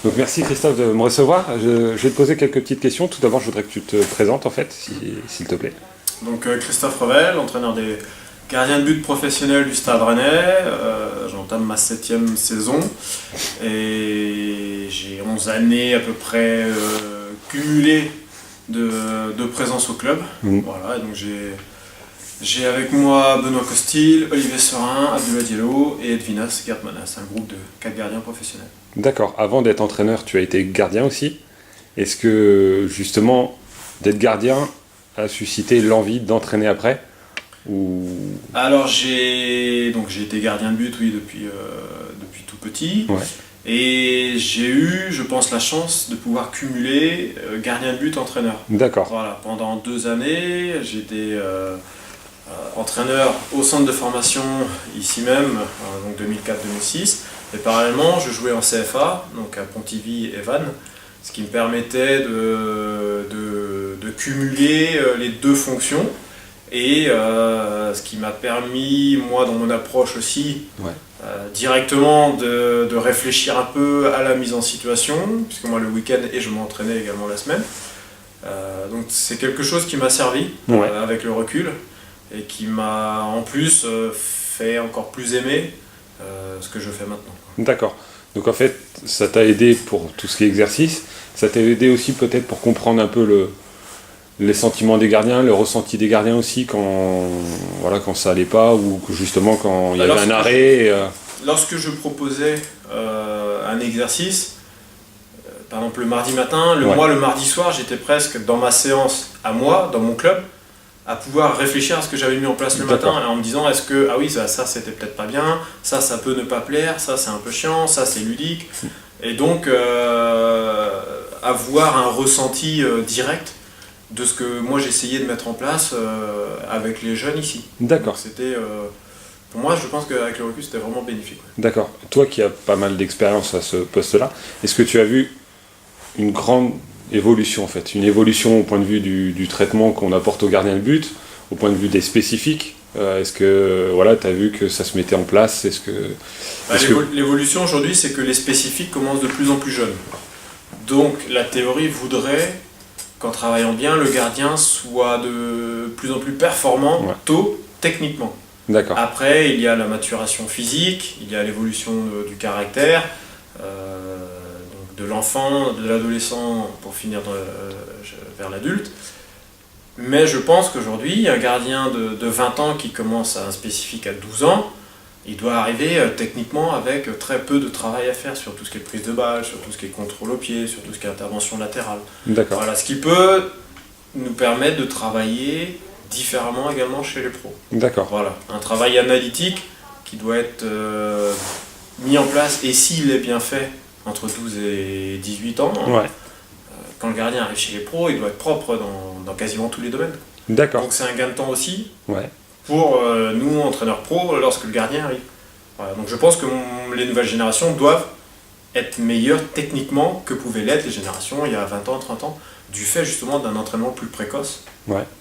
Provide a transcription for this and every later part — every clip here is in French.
Donc merci Christophe de me recevoir. Je vais te poser quelques petites questions. Tout d'abord, je voudrais que tu te présentes en fait, s'il te plaît. Donc Christophe Revel, entraîneur des gardiens de but professionnels du Stade Rennais. J'entame ma 7e saison et j'ai 11 années à peu près cumulées de présence au club. Voilà, et donc j'ai avec moi Benoît Costil, Olivier Serin, Abdullah Diallo et Edvinas Gertmanas, un groupe de 4 gardiens professionnels. D'accord. Avant d'être entraîneur, tu as été gardien aussi. Est-ce que justement d'être gardien a suscité l'envie d'entraîner après ou... Alors j'ai été gardien de but, oui, depuis tout petit. Ouais. Et j'ai eu, je pense, la chance de pouvoir cumuler gardien de but entraîneur. D'accord. Voilà, pendant 2 années, j'étais entraîneur au centre de formation ici même, donc 2004-2006. Et parallèlement, je jouais en CFA, donc à Pontivy et Vannes, ce qui me permettait de cumuler les 2 fonctions. Et ce qui m'a permis, moi, dans mon approche aussi, directement de réfléchir un peu à la mise en situation, puisque moi le week-end et je m'entraînais également la semaine. Donc c'est quelque chose qui m'a servi avec le recul et qui m'a en plus fait encore plus aimer ce que je fais maintenant. D'accord. Donc en fait, ça t'a aidé pour tout ce qui est exercice, ça t'a aidé aussi peut-être pour comprendre un peu les sentiments des gardiens, le ressenti des gardiens aussi quand ça allait pas ou justement quand il y avait un arrêt. Lorsque je proposais un exercice, par exemple le mardi matin, moi le mardi soir, j'étais presque dans ma séance à moi, dans mon club, à pouvoir réfléchir à ce que j'avais mis en place le matin en me disant est-ce que, ah oui, ça c'était peut-être pas bien, ça peut ne pas plaire, ça c'est un peu chiant, ça c'est ludique. Et donc avoir un ressenti direct de ce que moi j'essayais de mettre en place avec les jeunes ici. D'accord. Donc, c'était, pour moi, je pense qu'avec le recul, c'était vraiment bénéfique. D'accord. Toi qui as pas mal d'expérience à ce poste-là, est-ce que tu as vu une grande évolution en fait, une évolution au point de vue du traitement qu'on apporte aux gardiens de but, au point de vue des spécifiques? Est-ce que tu as vu que ça se mettait en place? L'évolution aujourd'hui, c'est que les spécifiques commencent de plus en plus jeunes. Donc la théorie voudrait qu'en travaillant bien, le gardien soit de plus en plus performant tôt, techniquement. D'accord. Après, il y a la maturation physique, il y a l'évolution du caractère, donc de l'enfant, de l'adolescent pour finir vers l'adulte. Mais je pense qu'aujourd'hui, un gardien de 20 ans qui commence à un spécifique à 12 ans, il doit arriver techniquement avec très peu de travail à faire sur tout ce qui est prise de balle, sur tout ce qui est contrôle au pied, sur tout ce qui est intervention latérale. D'accord. Voilà, ce qui peut nous permettre de travailler différemment également chez les pros. D'accord. Voilà, un travail analytique qui doit être mis en place, et s'il est bien fait entre 12 et 18 ans, quand le gardien arrive chez les pros, il doit être propre dans quasiment tous les domaines. D'accord. Donc c'est un gain de temps aussi pour nous, entraîneurs pros, lorsque le gardien arrive. Voilà, donc je pense que les nouvelles générations doivent être meilleures techniquement que pouvaient l'être les générations il y a 20 ans, 30 ans, du fait justement d'un entraînement plus précoce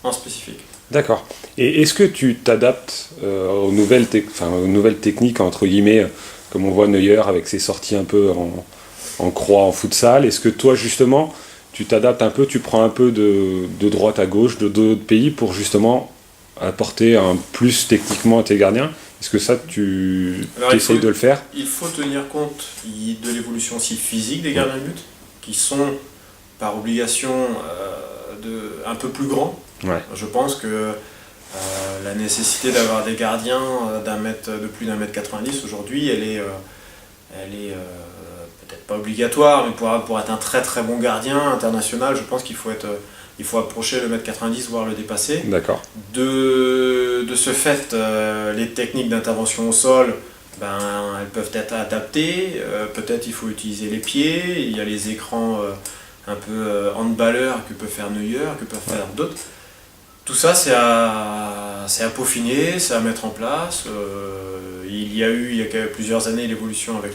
en spécifique. D'accord. Et est-ce que tu t'adaptes aux nouvelles techniques, entre guillemets, comme on voit Neuer avec ses sorties un peu en croix en futsal? Est-ce que toi, justement, tu t'adaptes un peu, tu prends un peu de droite à gauche de d'autres pays pour justement apporter un plus techniquement à tes gardiens? Est-ce que ça, tu essayes de le faire? Il faut tenir compte de l'évolution aussi physique des gardiens de but, qui sont par obligation un peu plus grands. Je pense que la nécessité d'avoir des gardiens de plus d'1m90 aujourd'hui, elle est peut-être pas obligatoire, mais pour être un très très bon gardien international, je pense qu'il faut approcher le 1m90, voire le dépasser. D'accord. De ce fait, les techniques d'intervention au sol, elles peuvent être adaptées. Peut-être il faut utiliser les pieds, il y a les écrans un peu handballeurs que peut faire Neuer, que peuvent faire d'autres. Tout ça, c'est à peaufiner, c'est à mettre en place. Il y a plusieurs années l'évolution avec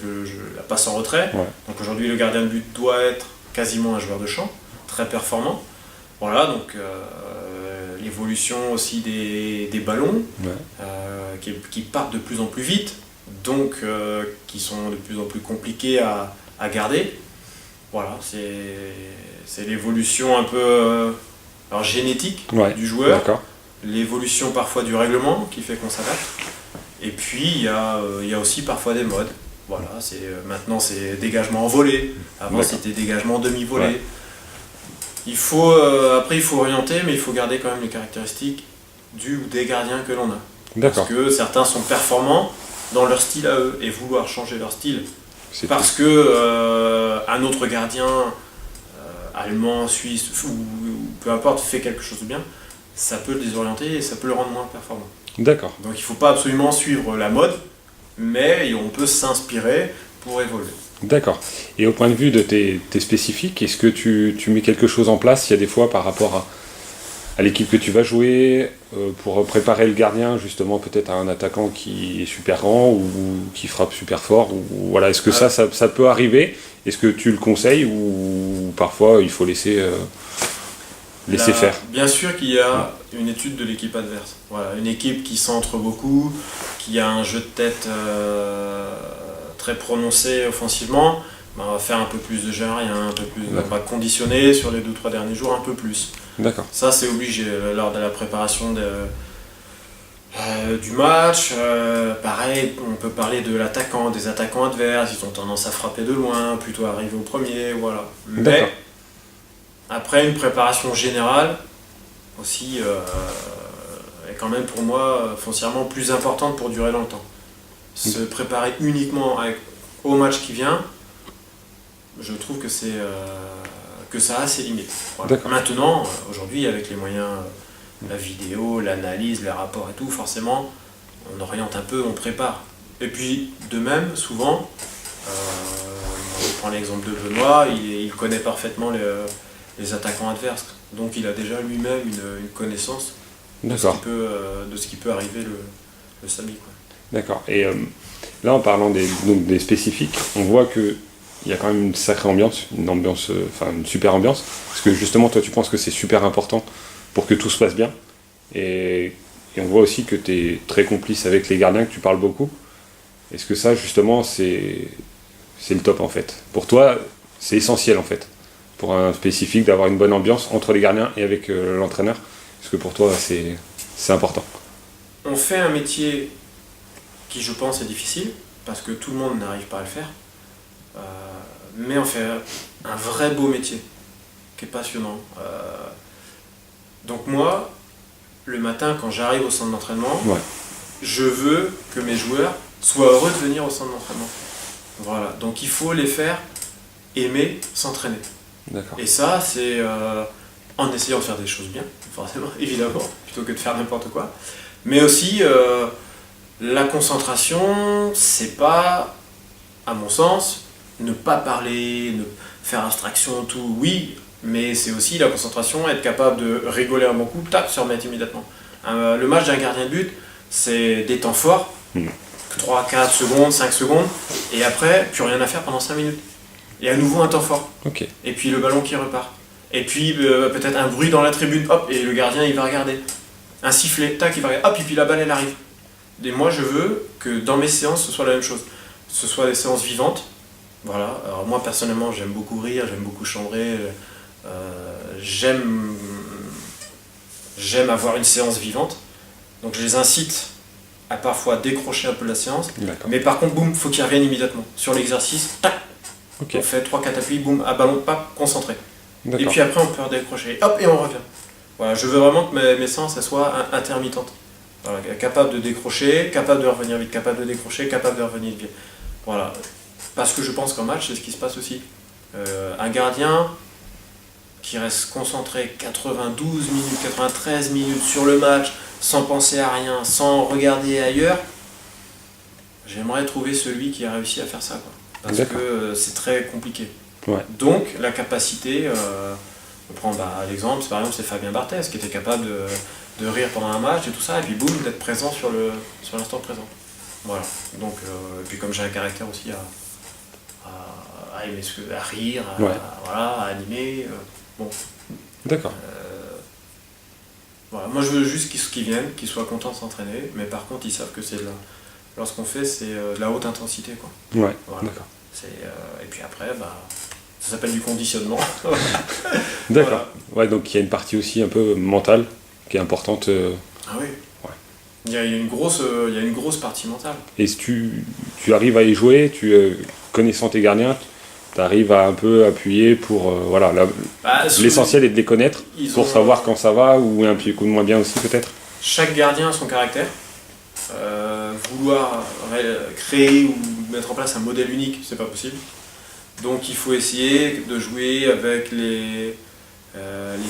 la passe en retrait. Donc aujourd'hui, le gardien de but doit être quasiment un joueur de champ, très performant. Voilà, donc l'évolution aussi des ballons qui partent de plus en plus vite, donc qui sont de plus en plus compliqués à garder. Voilà, c'est l'évolution un peu alors génétique du joueur, d'accord. l'évolution parfois du règlement qui fait qu'on s'adapte. Et puis il y a aussi parfois des modes. Voilà, maintenant c'est dégagement en volée, avant c'était dégagement en demi-volée. Ouais. Après il faut orienter, mais il faut garder quand même les caractéristiques du ou des gardiens que l'on a. D'accord. Parce que certains sont performants dans leur style à eux, et vouloir changer leur style parce que un autre gardien allemand, suisse ou peu importe fait quelque chose de bien, ça peut le désorienter et ça peut le rendre moins performant. D'accord. Donc il ne faut pas absolument suivre la mode, mais on peut s'inspirer pour évoluer. D'accord. Et au point de vue de tes spécifiques, est-ce que tu mets quelque chose en place, il y a des fois par rapport à l'équipe que tu vas jouer, pour préparer le gardien justement peut-être à un attaquant qui est super grand ou qui frappe super fort, ou voilà, est-ce que ça peut arriver? Est-ce que tu le conseilles ou parfois il faut laisser faire? Bien sûr qu'il y a une étude de l'équipe adverse. Voilà, une équipe qui centre beaucoup, qui a un jeu de tête très prononcé offensivement, on va faire un peu plus de jeu aérien, un peu plus, on va conditionner sur les 2-3 derniers jours un peu plus. D'accord. Ça c'est obligé lors de la préparation du match. Pareil, on peut parler de l'attaquant, des attaquants adverses, ils ont tendance à frapper de loin, plutôt à arriver au premier, voilà. Mais après une préparation générale aussi est quand même pour moi foncièrement plus importante pour durer longtemps. Se préparer uniquement au match qui vient, je trouve que ça a ses limites. Voilà. Maintenant, aujourd'hui, avec les moyens, la vidéo, l'analyse, les rapports et tout, forcément, on oriente un peu, on prépare. Et puis, de même, souvent, on prend l'exemple de Benoît, il connaît parfaitement les attaquants adverses. Donc, il a déjà lui-même une connaissance de ce qui peut arriver le samedi. D'accord. Et là, en parlant des spécifiques, on voit que il y a quand même une sacrée ambiance, une super ambiance, parce que justement, toi, tu penses que c'est super important pour que tout se passe bien, et on voit aussi que tu es très complice avec les gardiens, que tu parles beaucoup. Est-ce que ça, justement, c'est le top, en fait? Pour toi, c'est essentiel, en fait, pour un spécifique, d'avoir une bonne ambiance entre les gardiens et avec l'entraîneur? Est-ce que pour toi, c'est important? On fait un métier qui, je pense, est difficile, parce que tout le monde n'arrive pas à le faire. Mais on fait un vrai beau métier qui est passionnant. Donc moi, le matin quand j'arrive au centre d'entraînement, je veux que mes joueurs soient heureux de venir au centre d'entraînement. Voilà, donc il faut les faire aimer s'entraîner. D'accord. Et ça, c'est en essayant de faire des choses bien, forcément, évidemment, plutôt que de faire n'importe quoi. Mais aussi, la concentration, c'est pas, à mon sens, ne pas parler, ne faire abstraction, tout, oui, mais c'est aussi la concentration, être capable de rigoler un bon coup, tac, se remettre immédiatement. Le match d'un gardien de but, c'est des temps forts, 3, 4 secondes, 5 secondes, et après, plus rien à faire pendant 5 minutes. Et à nouveau un temps fort. Okay. Et puis le ballon qui repart. Et puis peut-être un bruit dans la tribune, hop, et le gardien il va regarder. Un sifflet, tac, il va regarder, hop, et puis la balle elle arrive. Et moi je veux que dans mes séances ce soit la même chose. Ce soit des séances vivantes. Voilà, alors moi personnellement j'aime beaucoup rire, j'aime beaucoup chambrer, j'aime avoir une séance vivante, donc je les incite à parfois décrocher un peu la séance, mais par contre boum, faut qu'ils reviennent immédiatement, sur l'exercice, tac, on fait 3-4 appuis, boum, à ballon, pas concentré, et puis après on peut redécrocher, hop, et on revient. Voilà, je veux vraiment que mes séances elles soient intermittentes, voilà, capable de décrocher, capable de revenir vite, capable de décrocher, capable de revenir vite, voilà. Parce que je pense qu'en match, c'est ce qui se passe aussi. Un gardien qui reste concentré 92 minutes, 93 minutes sur le match, sans penser à rien, sans regarder ailleurs, j'aimerais trouver celui qui a réussi à faire ça, quoi. Parce que c'est très compliqué. Ouais. Donc, la capacité, on prend l'exemple, par exemple, c'est Fabien Barthez, qui était capable de rire pendant un match et tout ça, et puis boum, d'être présent sur l'instant présent. Voilà. Donc, et puis comme j'ai un caractère aussi à aimer à rire, à animer. Bon. D'accord. Voilà. Moi je veux juste qu'ils viennent, qu'ils soient contents de s'entraîner, mais par contre ils savent que lorsqu'on fait c'est de la haute intensité, quoi. Ouais, voilà. D'accord. Et puis après, Ça s'appelle du conditionnement. D'accord. Ouais, donc il y a une partie aussi un peu mentale qui est importante. Ah oui. Ouais. Il y a une grosse partie mentale. Et si tu arrives à y jouer, connaissant tes gardiens, tu arrives à un peu appuyer pour... l'essentiel est de les connaître pour savoir quand ça va ou un petit coup de moins bien aussi peut-être. Chaque gardien a son caractère. Vouloir créer ou mettre en place un modèle unique, c'est pas possible. Donc il faut essayer de jouer avec les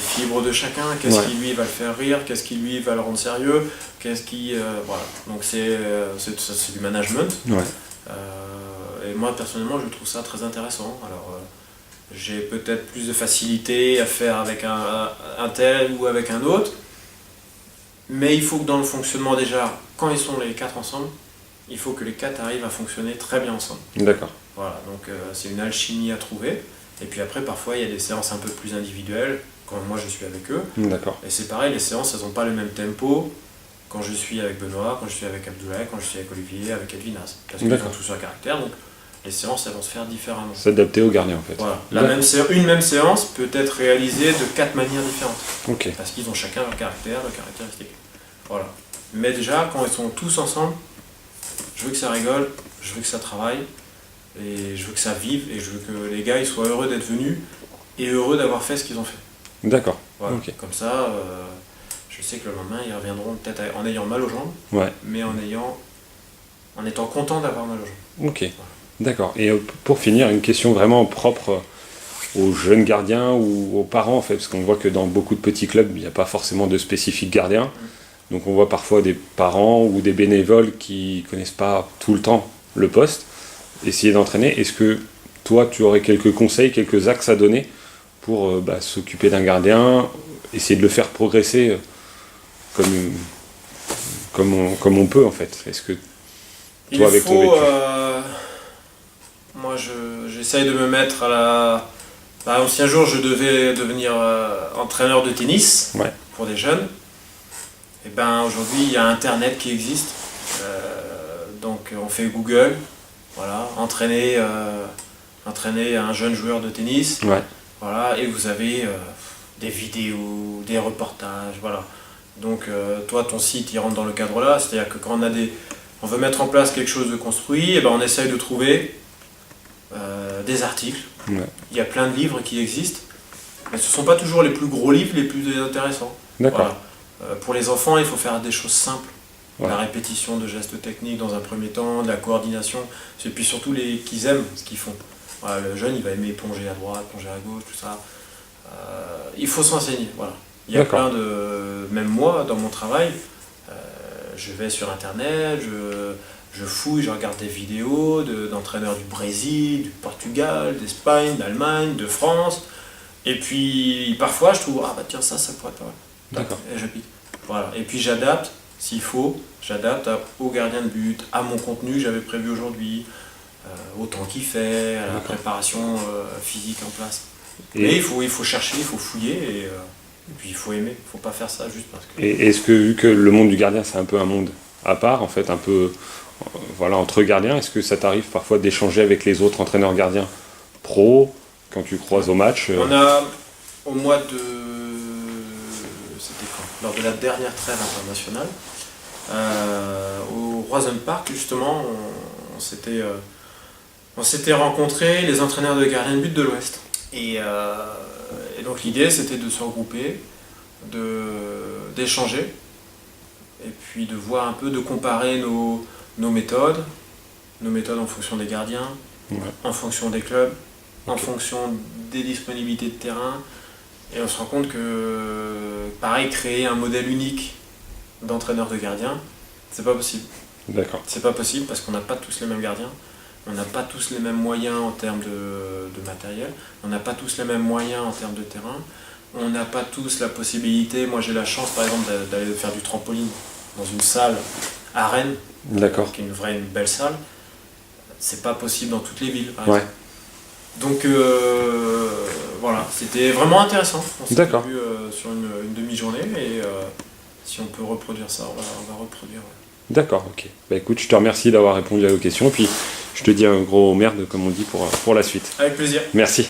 fibres de chacun. Qu'est-ce qui lui va le faire rire, qu'est-ce qui lui va le rendre sérieux, voilà. Donc c'est du management. Ouais. Et moi personnellement je trouve ça très intéressant. Alors j'ai peut-être plus de facilité à faire avec un tel ou avec un autre. Mais il faut que dans le fonctionnement déjà, quand ils sont les 4 ensemble, il faut que les 4 arrivent à fonctionner très bien ensemble. D'accord. Voilà, donc c'est une alchimie à trouver. Et puis après, parfois, il y a des séances un peu plus individuelles, quand moi je suis avec eux. D'accord. Et c'est pareil, les séances, elles n'ont pas le même tempo quand je suis avec Benoît, quand je suis avec Abdoulaye, quand je suis avec Olivier, avec Edwinaz. Parce qu'ils ont tous leur caractère, donc les séances, elles vont se faire différemment. S'adapter aux gardiens en fait. Voilà. Une même séance peut être réalisée de 4 manières différentes. Ok. Parce qu'ils ont chacun leur caractère, leurs caractéristiques. Voilà. Mais déjà, quand ils sont tous ensemble, je veux que ça rigole, je veux que ça travaille, et je veux que ça vive, et je veux que les gars ils soient heureux d'être venus, et heureux d'avoir fait ce qu'ils ont fait. D'accord. Voilà. Okay. Comme ça, je sais que le lendemain, ils reviendront peut-être en ayant mal aux jambes, mais en étant contents d'avoir mal aux jambes. Ok. Voilà. D'accord. Et pour finir, une question vraiment propre aux jeunes gardiens ou aux parents en fait, parce qu'on voit que dans beaucoup de petits clubs, il n'y a pas forcément de spécifique gardien. Donc on voit parfois des parents ou des bénévoles qui connaissent pas tout le temps le poste, essayer d'entraîner. Est-ce que toi, tu aurais quelques conseils, quelques axes à donner pour s'occuper d'un gardien, essayer de le faire progresser comme on peut en fait? Est-ce que toi, avec ton vécu... Moi, j'essaye de me mettre à la... Par exemple, si un jour je devais devenir entraîneur de tennis pour des jeunes, et ben aujourd'hui il y a Internet qui existe, donc on fait Google, voilà, entraîner un jeune joueur de tennis, voilà, et vous avez des vidéos, des reportages, voilà. Donc toi ton site il rentre dans le cadre là, c'est-à-dire que quand on veut mettre en place quelque chose de construit, et ben on essaye de trouver des articles. Il y a plein de livres qui existent, mais ce ne sont pas toujours les plus gros livres les plus intéressants. D'accord. Voilà. Pour les enfants, il faut faire des choses simples. La répétition de gestes techniques dans un premier temps, de la coordination, et puis surtout qu'ils aiment ce qu'ils font. Voilà, le jeune, il va aimer plonger à droite, plonger à gauche, tout ça. Il faut s'enseigner. Voilà. Il y a plein de... Même moi, dans mon travail, je vais sur Internet, je fouille, je regarde des vidéos d'entraîneurs du Brésil, du Portugal, d'Espagne, d'Allemagne, de France. Et puis parfois je trouve, ah bah tiens, ça pourrait être pas mal. D'accord. Et je pique. Voilà. Et puis j'adapte, s'il faut, au gardien de but, à mon contenu que j'avais prévu aujourd'hui, au temps qu'il fait, à la préparation physique en place. Et il faut chercher, il faut fouiller et puis il faut aimer. Il ne faut pas faire ça juste parce que... Et est-ce que, vu que le monde du gardien c'est un peu un monde à part, en fait, un peu... entre gardiens, est-ce que ça t'arrive parfois d'échanger avec les autres entraîneurs gardiens pro quand tu croises au match On a, au mois de... C'était quand ? Lors de la dernière trêve internationale, au Roison Park, justement, on s'était rencontrés, les entraîneurs de gardiens de but de l'Ouest. Et donc l'idée, c'était de se regrouper, d'échanger, et puis de voir un peu, de comparer nos méthodes en fonction des gardiens, en fonction des clubs, en fonction des disponibilités de terrain. Et on se rend compte que, pareil, créer un modèle unique d'entraîneur de gardien, c'est pas possible. D'accord. C'est pas possible parce qu'on n'a pas tous les mêmes gardiens, on n'a pas tous les mêmes moyens en termes de matériel, on n'a pas tous les mêmes moyens en termes de terrain, on n'a pas tous la possibilité. Moi j'ai la chance par exemple d'aller faire du trampoline dans une salle à Rennes, qui est une belle salle. C'est pas possible dans toutes les villes par exemple. Donc voilà, c'était vraiment intéressant. On s'est vu sur une demi-journée et si on peut reproduire ça, on va reproduire. D'accord, ok. Bah écoute, je te remercie d'avoir répondu à vos questions et puis je te dis un gros merde comme on dit pour la suite. Avec plaisir. Merci.